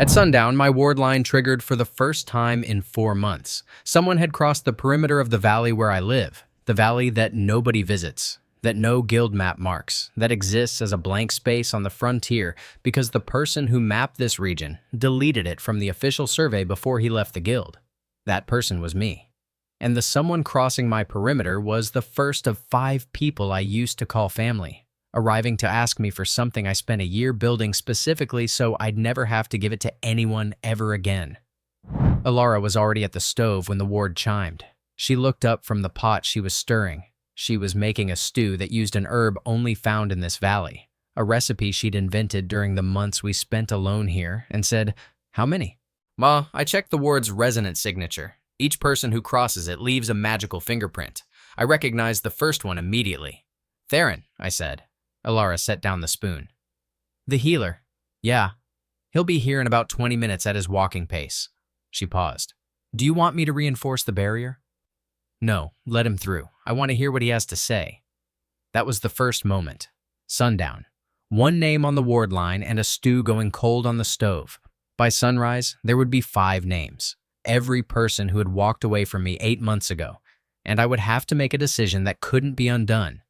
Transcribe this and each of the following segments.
At sundown, my ward line triggered for the first time in 4 months. Someone had crossed the perimeter of the valley where I live, the valley that nobody visits, that no guild map marks, that exists as a blank space on the frontier because the person who mapped this region deleted it from the official survey before he left the guild. That person was me. And the someone crossing my perimeter was the first of 5 people I used to call family, arriving to ask me for something I spent a year building specifically so I'd never have to give it to anyone ever again. Allara was already at the stove when the ward chimed. She looked up from the pot she was stirring. She was making a stew that used an herb only found in this valley, a recipe she'd invented during the months we spent alone here, and said, "How many?" "Ma, I checked the ward's resonance signature. Each person who crosses it leaves a magical fingerprint. I recognized the first one immediately." "Theron," I said. Allara set down the spoon. "The healer. Yeah. He'll be here in about 20 minutes at his walking pace." She paused. "Do you want me to reinforce the barrier?" "No, let him through. I want to hear what he has to say." That was the first moment. Sundown. 1 name on the ward line and a stew going cold on the stove. By sunrise, there would be 5 names. Every person who had walked away from me 8 months ago, and I would have to make a decision that couldn't be undone.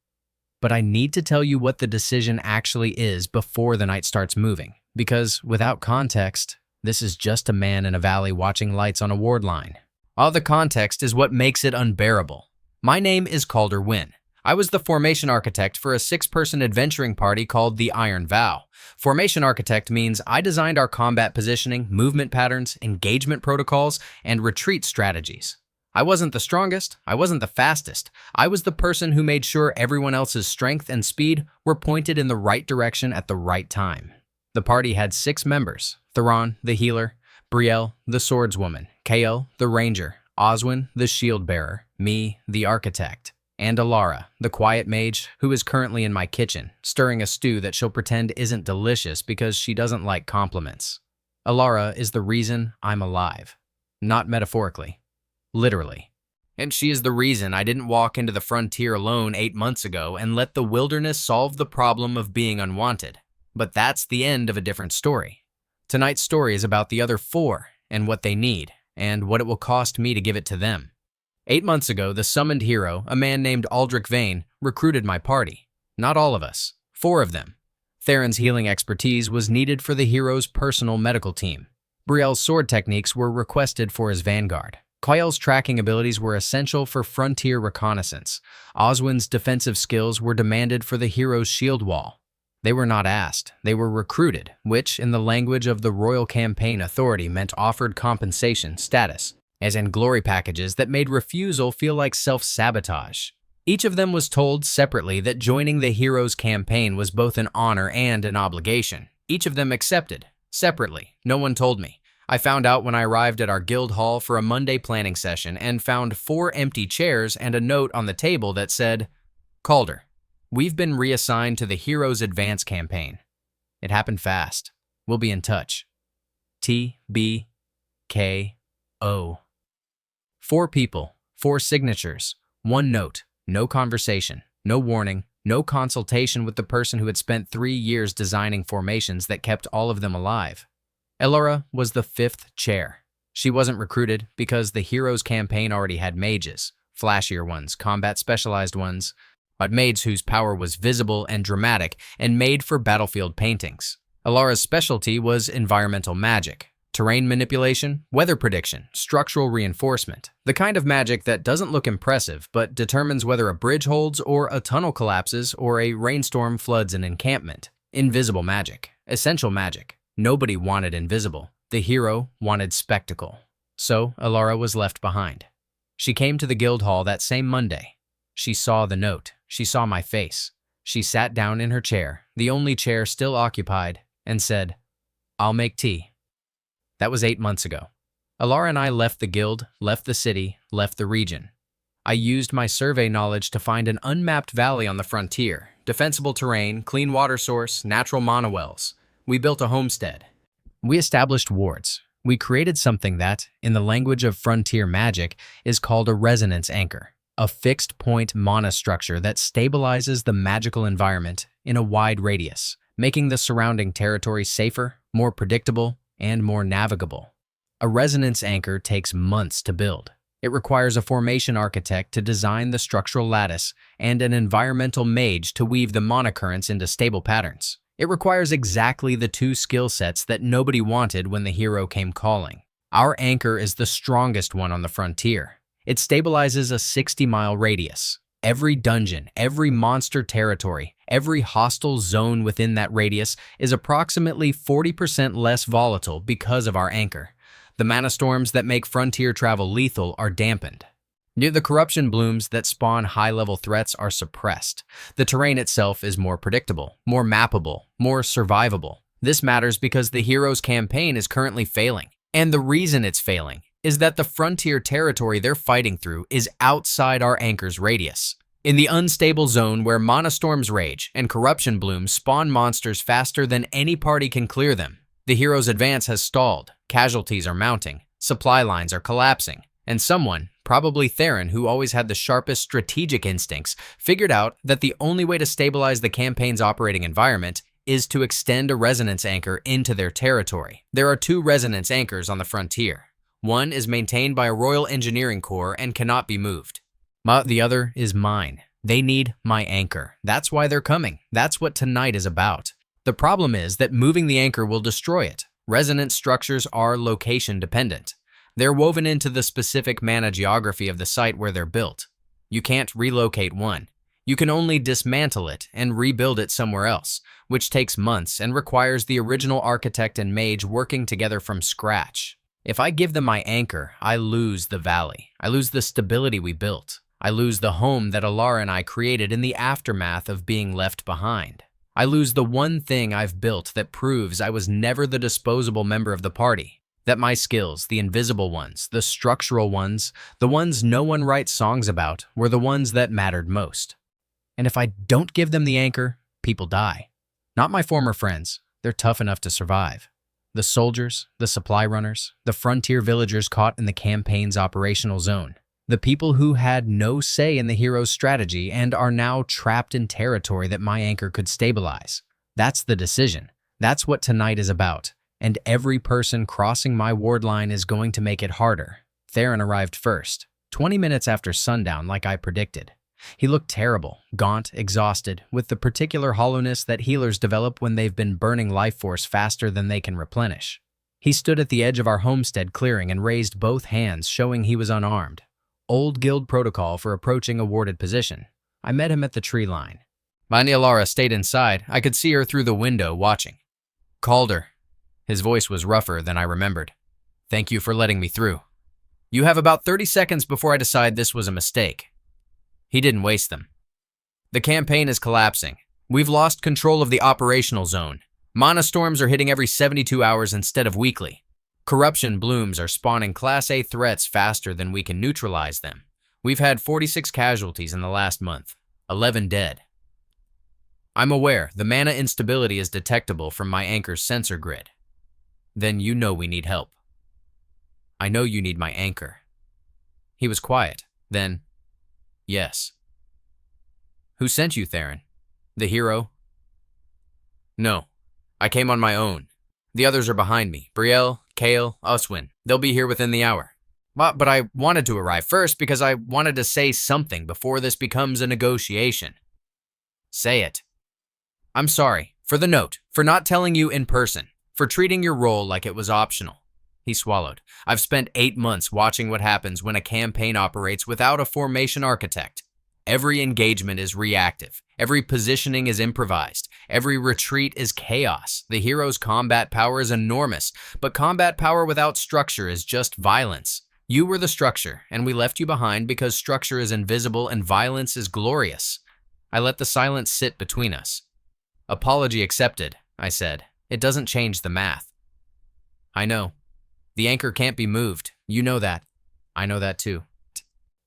But I need to tell you what the decision actually is before the night starts moving, because without context, this is just a man in a valley watching lights on a ward line. All the context is what makes it unbearable. My name is Calder Wynn. I was the formation architect for a 6-person adventuring party called the Iron Vow. Formation architect means I designed our combat positioning, movement patterns, engagement protocols, and retreat strategies. I wasn't the strongest, I wasn't the fastest. I was the person who made sure everyone else's strength and speed were pointed in the right direction at the right time. The party had 6 members: Theron, the healer; Brielle, the swordswoman; Kael, the ranger; Oswin, the shield bearer; me, the architect; and Allara, the quiet mage, who is currently in my kitchen, stirring a stew that she'll pretend isn't delicious because she doesn't like compliments. Allara is the reason I'm alive. Not metaphorically. Literally. And she is the reason I didn't walk into the frontier alone 8 months ago and let the wilderness solve the problem of being unwanted. But that's the end of a different story. Tonight's story is about the other 4 and what they need, and what it will cost me to give it to them. 8 months ago, the summoned hero, a man named Aldrich Vane, recruited my party. Not all of us. 4 of them. Theron's healing expertise was needed for the hero's personal medical team. Brielle's sword techniques were requested for his vanguard. Kael's tracking abilities were essential for frontier reconnaissance. Oswin's defensive skills were demanded for the hero's shield wall. They were not asked, they were recruited, which, in the language of the Royal Campaign Authority, meant offered compensation status, as in glory packages that made refusal feel like self-sabotage. Each of them was told separately that joining the hero's campaign was both an honor and an obligation. Each of them accepted, separately. No one told me. I found out when I arrived at our guild hall for a Monday planning session and found 4 empty chairs and a note on the table that said, "Calder, we've been reassigned to the Heroes Advance campaign." It happened fast. We'll be in touch. TBKO. 4 people, 4 signatures, 1 note, no conversation, no warning, no consultation with the person who had spent 3 years designing formations that kept all of them alive. Allara was the 5th chair. She wasn't recruited because the hero's campaign already had mages, flashier ones, combat-specialized ones, but mages whose power was visible and dramatic and made for battlefield paintings. Allara's specialty was environmental magic, terrain manipulation, weather prediction, structural reinforcement, the kind of magic that doesn't look impressive but determines whether a bridge holds or a tunnel collapses or a rainstorm floods an encampment. Invisible magic, essential magic. Nobody wanted invisible. The hero wanted spectacle. So Allara was left behind. She came to the guild hall that same Monday. She saw the note. She saw my face. She sat down in her chair, the only chair still occupied, and said, "I'll make tea." That was 8 months ago. Allara and I left the guild, left the city, left the region. I used my survey knowledge to find an unmapped valley on the frontier, defensible terrain, clean water source, natural mana wells. We built a homestead. We established wards. We created something that, in the language of frontier magic, is called a resonance anchor, a fixed-point mana structure that stabilizes the magical environment in a wide radius, making the surrounding territory safer, more predictable, and more navigable. A resonance anchor takes months to build. It requires a formation architect to design the structural lattice and an environmental mage to weave the monocurrents into stable patterns. It requires exactly the two skill sets that nobody wanted when the hero came calling. Our anchor is the strongest one on the frontier. It stabilizes a 60-mile radius. Every dungeon, every monster territory, every hostile zone within that radius is approximately 40% less volatile because of our anchor. The mana storms that make frontier travel lethal are dampened. The corruption blooms that spawn high-level threats are suppressed. The terrain itself is more predictable, more mappable, more survivable. This matters because the hero's campaign is currently failing. And the reason it's failing is that the frontier territory they're fighting through is outside our anchor's radius. In the unstable zone where mana storms rage and corruption blooms spawn monsters faster than any party can clear them, the hero's advance has stalled, casualties are mounting, supply lines are collapsing, and someone, probably Theron, who always had the sharpest strategic instincts, figured out that the only way to stabilize the campaign's operating environment is to extend a resonance anchor into their territory. There are two resonance anchors on the frontier. One is maintained by a Royal Engineering Corps and cannot be moved. The other is mine. They need my anchor. That's why they're coming. That's what tonight is about. The problem is that moving the anchor will destroy it. Resonance structures are location dependent. They're woven into the specific mana geography of the site where they're built. You can't relocate one. You can only dismantle it and rebuild it somewhere else, which takes months and requires the original architect and mage working together from scratch. If I give them my anchor, I lose the valley. I lose the stability we built. I lose the home that Allara and I created in the aftermath of being left behind. I lose the one thing I've built that proves I was never the disposable member of the party. That my skills, the invisible ones, the structural ones, the ones no one writes songs about, were the ones that mattered most. And if I don't give them the anchor, people die. Not my former friends. They're tough enough to survive. The soldiers, the supply runners, the frontier villagers caught in the campaign's operational zone. The people who had no say in the hero's strategy and are now trapped in territory that my anchor could stabilize. That's the decision. That's what tonight is about. And every person crossing my ward line is going to make it harder. Theron arrived first, 20 minutes after sundown like I predicted. He looked terrible, gaunt, exhausted, with the particular hollowness that healers develop when they've been burning life force faster than they can replenish. He stood at the edge of our homestead clearing and raised both hands, showing he was unarmed. Old guild protocol for approaching a warded position. I met him at the tree line. My Allara stayed inside. I could see her through the window watching. Called her. His voice was rougher than I remembered. Thank you for letting me through. You have about 30 seconds before I decide this was a mistake. He didn't waste them. The campaign is collapsing. We've lost control of the operational zone. Mana storms are hitting every 72 hours instead of weekly. Corruption blooms are spawning Class A threats faster than we can neutralize them. We've had 46 casualties in the last month, 11 dead. I'm aware the mana instability is detectable from my anchor's sensor grid. Then you know we need help. I know you need my anchor. He was quiet. Then, yes. Who sent you, Theron? The hero? No, I came on my own. The others are behind me. Brielle, Kale, Oswin. They'll be here within the hour. But I wanted to arrive first because I wanted to say something before this becomes a negotiation. Say it. I'm sorry, for the note, for not telling you in person, for treating your role like it was optional. He swallowed. I've spent 8 months watching what happens when a campaign operates without a formation architect. Every engagement is reactive. Every positioning is improvised. Every retreat is chaos. The hero's combat power is enormous, but combat power without structure is just violence. You were the structure, and we left you behind because structure is invisible and violence is glorious. I let the silence sit between us. Apology accepted, I said. It doesn't change the math. I know. The anchor can't be moved. You know that. I know that too.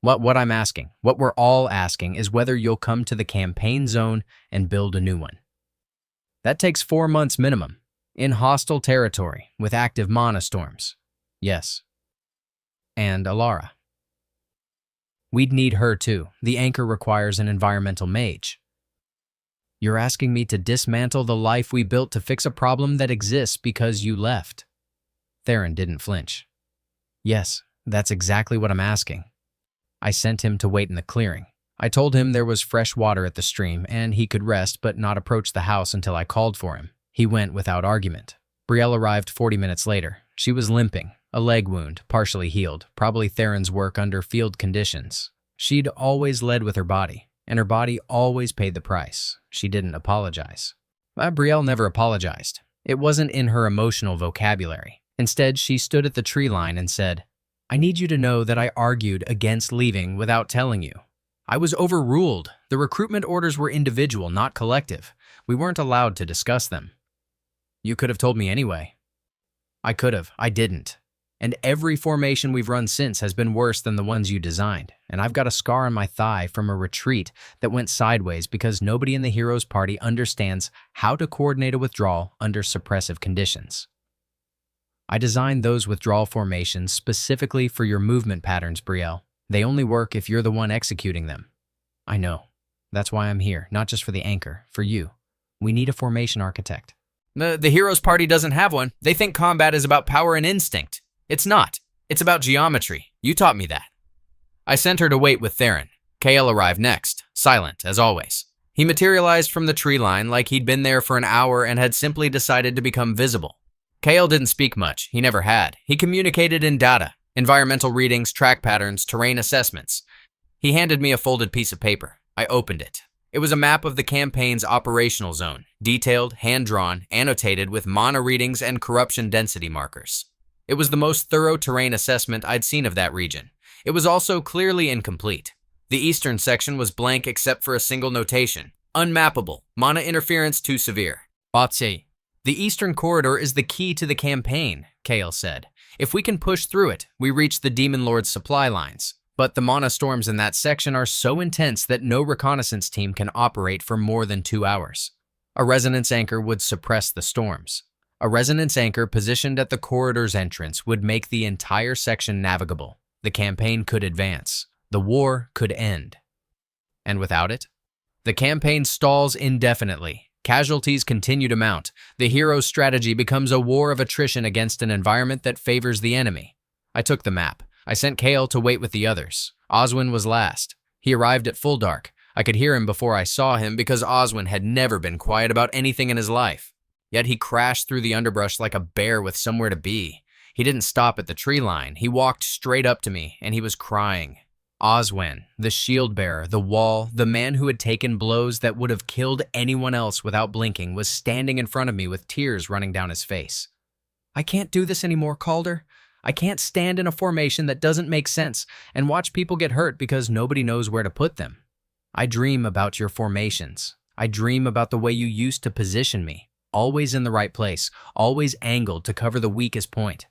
What I'm asking, what we're all asking, is whether you'll come to the campaign zone and build a new one. That takes 4 months minimum, in hostile territory, with active mana storms. Yes. And Allara. We'd need her too. The anchor requires an environmental mage. You're asking me to dismantle the life we built to fix a problem that exists because you left. Theron didn't flinch. Yes, that's exactly what I'm asking. I sent him to wait in the clearing. I told him there was fresh water at the stream and he could rest but not approach the house until I called for him. He went without argument. Brielle arrived 40 minutes later. She was limping, a leg wound, partially healed, probably Theron's work under field conditions. She'd always led with her body, and her body always paid the price. She didn't apologize. Brielle never apologized. It wasn't in her emotional vocabulary. Instead, she stood at the tree line and said, I need you to know that I argued against leaving without telling you. I was overruled. The recruitment orders were individual, not collective. We weren't allowed to discuss them. You could have told me anyway. I could have. I didn't. And every formation we've run since has been worse than the ones you designed. And I've got a scar on my thigh from a retreat that went sideways because nobody in the hero's party understands how to coordinate a withdrawal under suppressive conditions. I designed those withdrawal formations specifically for your movement patterns, Brielle. They only work if you're the one executing them. I know. That's why I'm here, not just for the anchor, for you. We need a formation architect. The hero's party doesn't have one. They think combat is about power and instinct. It's not. It's about geometry. You taught me that. I sent her to wait with Theron. Kale arrived next, silent as always. He materialized from the tree line like he'd been there for an hour and had simply decided to become visible. Kale didn't speak much. He never had. He communicated in data, environmental readings, track patterns, terrain assessments. He handed me a folded piece of paper. I opened it. It was a map of the campaign's operational zone, detailed, hand-drawn, annotated with mana readings and corruption density markers. It was the most thorough terrain assessment I'd seen of that region. It was also clearly incomplete. The eastern section was blank except for a single notation. Unmappable. Mana interference too severe. Batsy. The eastern corridor is the key to the campaign, Kale said. If we can push through it, we reach the Demon Lord's supply lines. But the mana storms in that section are so intense that no reconnaissance team can operate for more than 2 hours. A resonance anchor would suppress the storms. A resonance anchor positioned at the corridor's entrance would make the entire section navigable. The campaign could advance. The war could end. And without it? The campaign stalls indefinitely. Casualties continue to mount. The hero's strategy becomes a war of attrition against an environment that favors the enemy. I took the map. I sent Kale to wait with the others. Oswin was last. He arrived at full dark. I could hear him before I saw him because Oswin had never been quiet about anything in his life. Yet he crashed through the underbrush like a bear with somewhere to be. He didn't stop at the tree line. He walked straight up to me, and he was crying. Oswin, the shield bearer, the wall, the man who had taken blows that would have killed anyone else without blinking, was standing in front of me with tears running down his face. I can't do this anymore, Calder. I can't stand in a formation that doesn't make sense and watch people get hurt because nobody knows where to put them. I dream about your formations. I dream about the way you used to position me, always in the right place, always angled to cover the weakest point.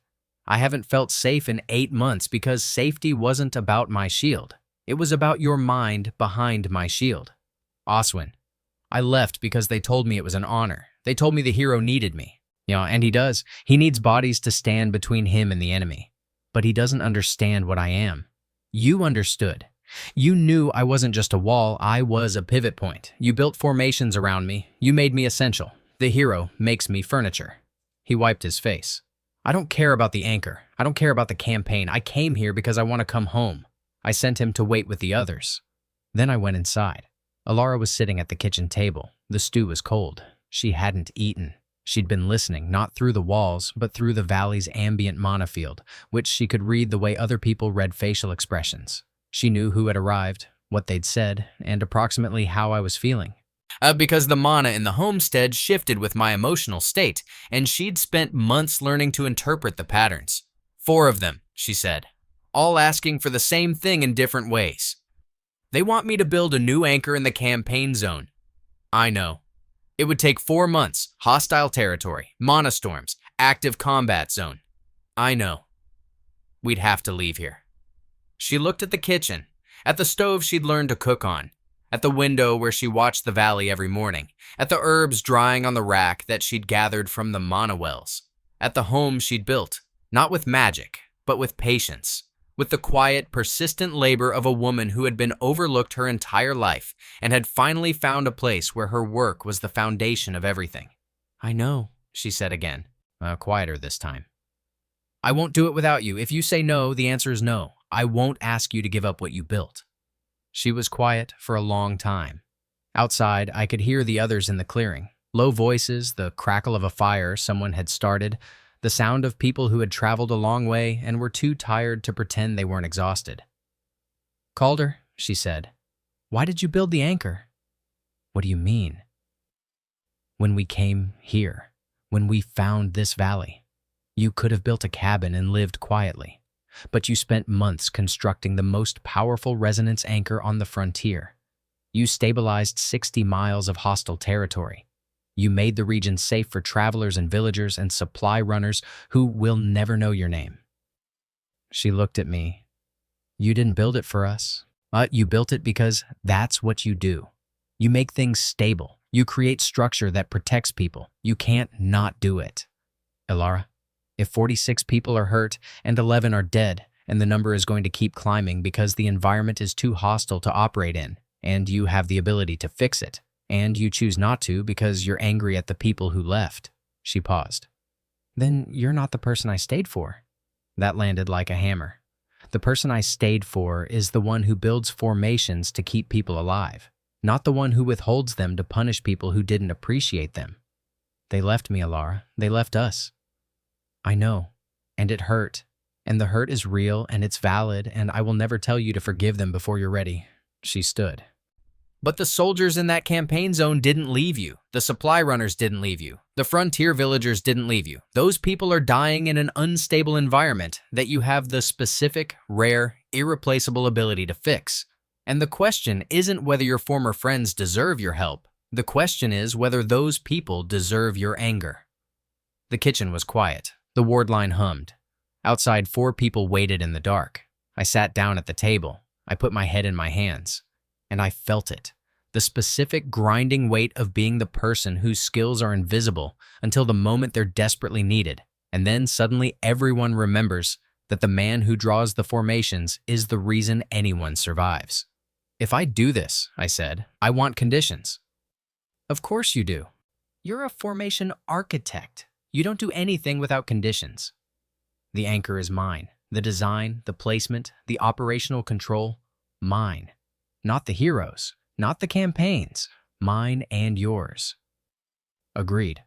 I haven't felt safe in 8 months because safety wasn't about my shield. It was about your mind behind my shield. Oswin, I left because they told me it was an honor. They told me the hero needed me. Yeah, and he does. He needs bodies to stand between him and the enemy. But he doesn't understand what I am. You understood. You knew I wasn't just a wall, I was a pivot point. You built formations around me. You made me essential. The hero makes me furniture. He wiped his face. I don't care about the anchor. I don't care about the campaign. I came here because I want to come home. I sent him to wait with the others. Then I went inside. Allara was sitting at the kitchen table. The stew was cold. She hadn't eaten. She'd been listening, not through the walls, but through the valley's ambient mana field, which she could read the way other people read facial expressions. She knew who had arrived, what they'd said, and approximately how I was feeling. Because the mana in the homestead shifted with my emotional state, and she'd spent months learning to interpret the patterns. 4 of them, she said, all asking for the same thing in different ways. They want me to build a new anchor in the campaign zone. I know. It would take 4 months, hostile territory, mana storms, active combat zone. I know. We'd have to leave here. She looked at the kitchen, at the stove she'd learned to cook on, at the window where she watched the valley every morning, at the herbs drying on the rack that she'd gathered from the mana wells, at the home she'd built, not with magic, but with patience, with the quiet, persistent labor of a woman who had been overlooked her entire life and had finally found a place where her work was the foundation of everything. I know, she said again, quieter this time. I won't do it without you. If you say no, the answer is no. I won't ask you to give up what you built." She was quiet for a long time. Outside, I could hear the others in the clearing. Low voices, the crackle of a fire someone had started, the sound of people who had traveled a long way and were too tired to pretend they weren't exhausted. "Calder," she said, "why did you build the anchor?" "What do you mean?" "When we came here, when we found this valley, you could have built a cabin and lived quietly, but you spent months constructing the most powerful resonance anchor on the frontier. You stabilized 60 miles of hostile territory. You made the region safe for travelers and villagers and supply runners who will never know your name." She looked at me. "You didn't build it for us, but you built it because that's what you do. You make things stable. You create structure that protects people. You can't not do it." "Allara, if 46 people are hurt and 11 are dead, and the number is going to keep climbing because the environment is too hostile to operate in, and you have the ability to fix it, and you choose not to because you're angry at the people who left." She paused. "Then you're not the person I stayed for." That landed like a hammer. The person I stayed for is the one who builds formations to keep people alive, not the one who withholds them to punish people who didn't appreciate them. They left me, Allara. They left us. I know, and it hurt, and the hurt is real and it's valid, and I will never tell you to forgive them before you're ready. She stood. "But the soldiers in that campaign zone didn't leave you. The supply runners didn't leave you. The frontier villagers didn't leave you. Those people are dying in an unstable environment that you have the specific, rare, irreplaceable ability to fix. And the question isn't whether your former friends deserve your help. The question is whether those people deserve your anger." The kitchen was quiet. The ward line hummed. Outside, 4 people waited in the dark. I sat down at the table. I put my head in my hands. And I felt it. The specific grinding weight of being the person whose skills are invisible until the moment they're desperately needed. And then suddenly everyone remembers that the man who draws the formations is the reason anyone survives. "If I do this," I said, "I want conditions." "Of course you do. You're a formation architect. You don't do anything without conditions." "The anchor is mine. The design, the placement, the operational control, mine. Not the heroes, not the campaigns, mine and yours." "Agreed."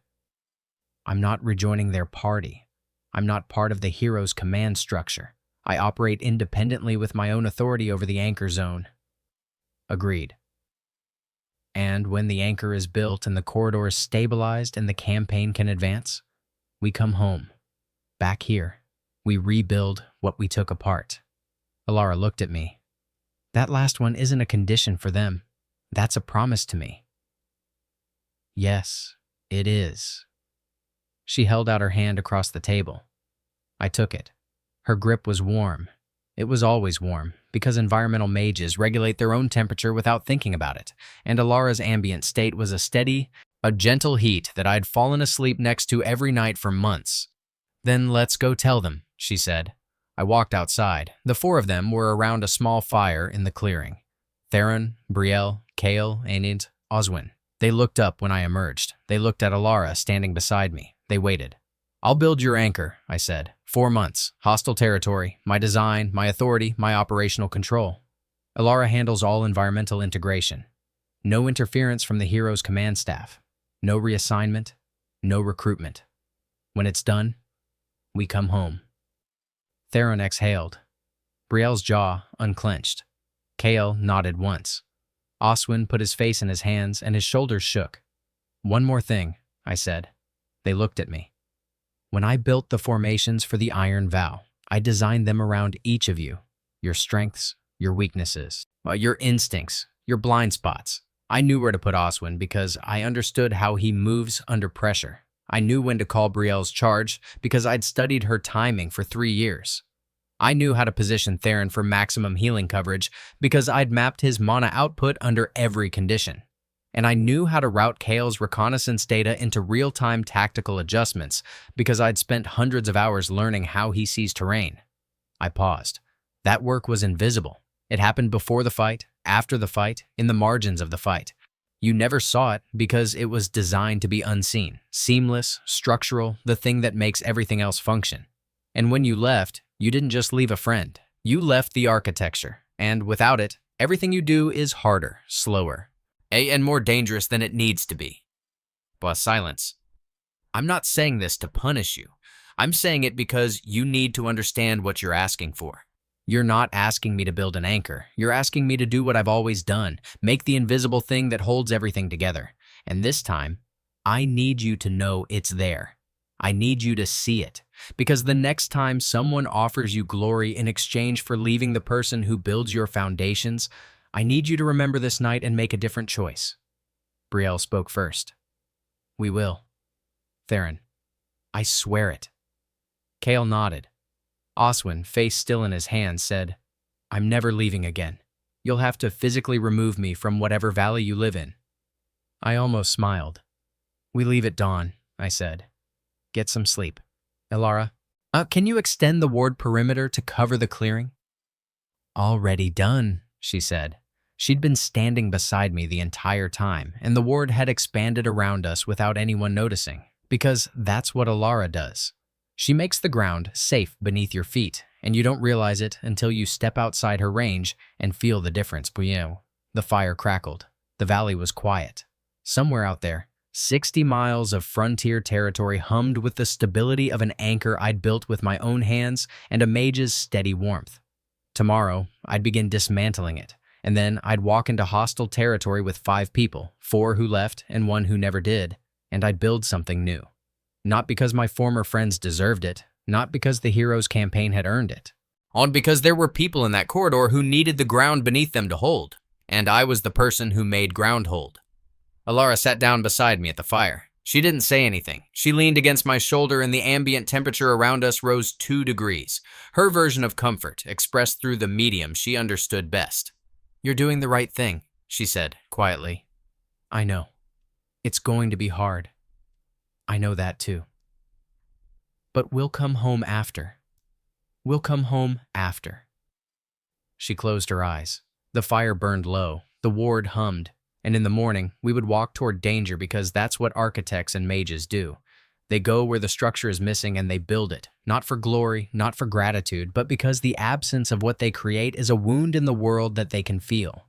"I'm not rejoining their party. I'm not part of the hero's command structure. I operate independently with my own authority over the anchor zone." "Agreed." "And when the anchor is built and the corridor is stabilized and the campaign can advance, we come home. Back here, we rebuild what we took apart." Allara looked at me. "That last one isn't a condition for them. That's a promise to me." "Yes, it is." She held out her hand across the table. I took it. Her grip was warm. It was always warm, because environmental mages regulate their own temperature without thinking about it, and Allara's ambient state was a gentle heat that I'd fallen asleep next to every night for months. "Then let's go tell them," she said. I walked outside. The 4 of them were around a small fire in the clearing. Theron, Brielle, Kale, and Oswin. They looked up when I emerged. They looked at Allara standing beside me. They waited. "I'll build your anchor," I said. 4 months, hostile territory, my design, my authority, my operational control. Allara handles all environmental integration. No interference from the hero's command staff. No reassignment. No recruitment. When it's done, we come home. Theron exhaled. Brielle's jaw unclenched. Kale nodded once. Oswin put his face in his hands and his shoulders shook. "One more thing," I said. They looked at me. "When I built the formations for the Iron Vow, I designed them around each of you. Your strengths, your weaknesses, your instincts, your blind spots. I knew where to put Oswin because I understood how he moves under pressure. I knew when to call Brielle's charge because I'd studied her timing for 3 years. I knew how to position Theron for maximum healing coverage because I'd mapped his mana output under every condition. And I knew how to route Kale's reconnaissance data into real-time tactical adjustments because I'd spent hundreds of hours learning how he sees terrain. I paused. That work was invisible. It happened before the fight, after the fight, in the margins of the fight. You never saw it because it was designed to be unseen, seamless, structural, the thing that makes everything else function. And when you left, you didn't just leave a friend. You left the architecture. And without it, everything you do is harder, slower, And more dangerous than it needs to be. Boss, silence. I'm not saying this to punish you. I'm saying it because you need to understand what you're asking for. You're not asking me to build an anchor. You're asking me to do what I've always done, make the invisible thing that holds everything together. And this time, I need you to know it's there. I need you to see it. Because the next time someone offers you glory in exchange for leaving the person who builds your foundations, I need you to remember this night and make a different choice. Brielle spoke first. We will. Theron. I swear it. Kale nodded. Oswin, face still in his hands, said, I'm never leaving again. You'll have to physically remove me from whatever valley you live in. I almost smiled. We leave at dawn, I said. Get some sleep. Allara, can you extend the ward perimeter to cover the clearing? Already done, she said. She'd been standing beside me the entire time, and the ward had expanded around us without anyone noticing, because that's what Allara does. She makes the ground safe beneath your feet, and you don't realize it until you step outside her range and feel the difference. The fire crackled. The valley was quiet. Somewhere out there, 60 miles of frontier territory hummed with the stability of an anchor I'd built with my own hands and a mage's steady warmth. Tomorrow, I'd begin dismantling it, and then I'd walk into hostile territory with 5 people, 4 who left and 1 who never did, and I'd build something new. Not because my former friends deserved it, not because the hero's campaign had earned it. On because there were people in that corridor who needed the ground beneath them to hold, and I was the person who made ground hold. Allara sat down beside me at the fire. She didn't say anything. She leaned against my shoulder and the ambient temperature around us rose 2 degrees. Her version of comfort, expressed through the medium she understood best. You're doing the right thing, she said quietly. I know. It's going to be hard. I know that too. But we'll come home after. We'll come home after. She closed her eyes. The fire burned low. The ward hummed. And in the morning, we would walk toward danger because that's what architects and mages do. They go where the structure is missing and they build it, not for glory, not for gratitude, but because the absence of what they create is a wound in the world that they can feel.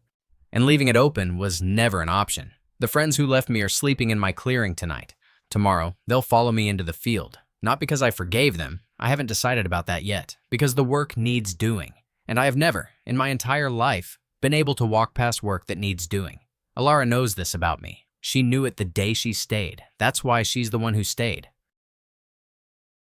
And leaving it open was never an option. The friends who left me are sleeping in my clearing tonight. Tomorrow, they'll follow me into the field. Not because I forgave them. I haven't decided about that yet. Because the work needs doing. And I have never, in my entire life, been able to walk past work that needs doing. Allara knows this about me. She knew it the day she stayed. That's why she's the one who stayed.